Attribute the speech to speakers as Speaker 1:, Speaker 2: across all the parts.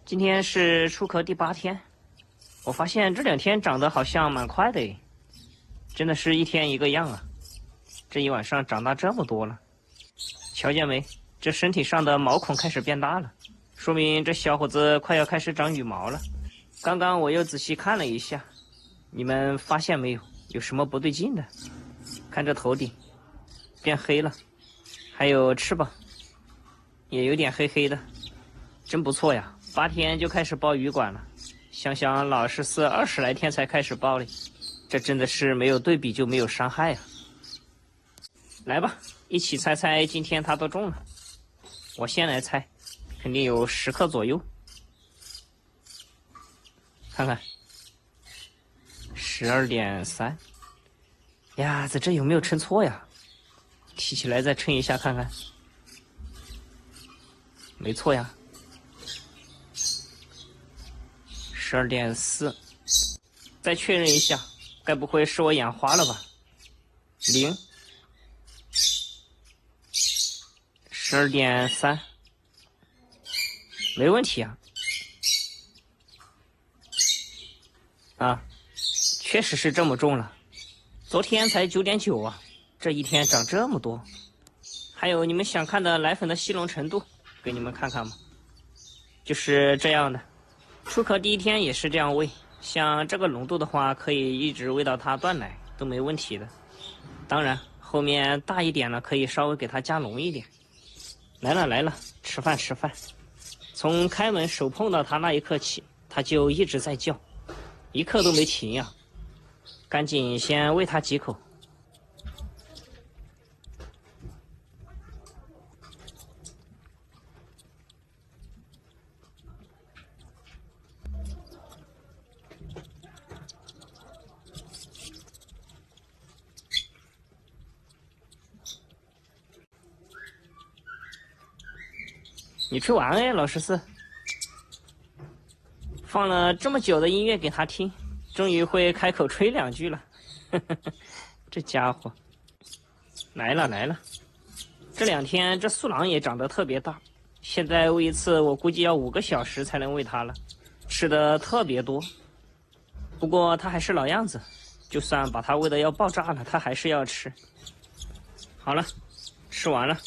Speaker 1: 今天是出壳第8天，我发现这2天长得好像蛮快的诶，真的是一天一个样啊！这一晚上长大这么多了，瞧见没？这身体上的毛孔开始变大了，说明这小伙子快要开始长羽毛了。刚刚我又仔细看了一下，你们发现没有？有什么不对劲的？看这头顶变黑了，还有翅膀也有点黑黑的，真不错呀！8天就开始包羽管了，想想老14、20来天才开始包嘞，这真的是没有对比就没有伤害啊！来吧，一起猜猜今天它多重了。我先来猜，肯定有10克左右。看看，12.3。呀，这有没有称错呀？提起来再称一下看看。没错呀。12.4，再确认一下，该不会是我眼花了吧？0。12.3，没问题啊。啊，确实是这么重了。昨天才9.9啊，这一天长这么多。还有你们想看的奶粉的吸溶程度，给你们看看吧。就是这样的。出壳第1天也是这样喂，像这个浓度的话，可以一直喂到它断奶都没问题的。当然，后面大一点了，可以稍微给它加浓一点。来了来了，吃饭吃饭。从开门手碰到它那一刻起，它就一直在叫，一刻都没停呀。赶紧先喂它几口。你吹完哎，老14。放了这么久的音乐给他听，终于会开口吹2句了。这家伙来了来了。这2天这素郎也长得特别大，现在喂一次我估计要5个小时才能喂它了，吃的特别多。不过它还是老样子，就算把它喂得要爆炸了，它还是要吃。好了，吃完了。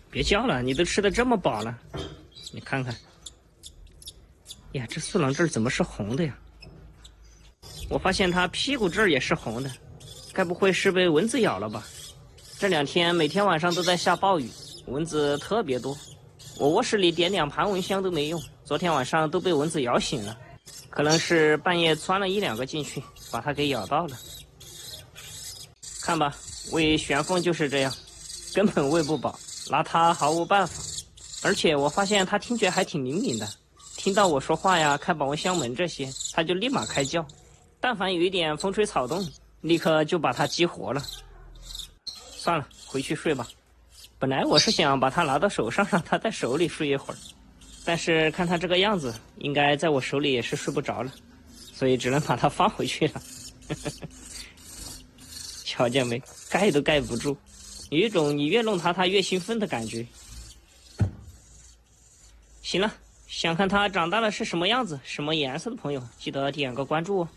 Speaker 1: 别叫了，你都吃得这么饱了，你看看。呀，这素郎这儿怎么是红的呀？我发现它屁股这儿也是红的，该不会是被蚊子咬了吧？这2天每天晚上都在下暴雨，蚊子特别多。我卧室里点2盘蚊香都没用，昨天晚上都被蚊子咬醒了，可能是半夜钻了1、2个进去，把它给咬到了。看吧，喂玄凤就是这样，根本喂不饱，拿它毫无办法。而且我发现它听觉还挺灵敏的，听到我说话呀、开保温箱门这些，它就立马开叫。但凡有一点风吹草动，立刻就把它激活了。算了，回去睡吧。本来我是想把它拿到手上，让它在手里睡一会儿，但是看它这个样子，应该在我手里也是睡不着了，所以只能把它放回去了。瞧见没？盖都盖不住，有一种你越弄它，它越兴奋的感觉。行了，想看它长大了是什么样子、什么颜色的朋友，记得点个关注哦。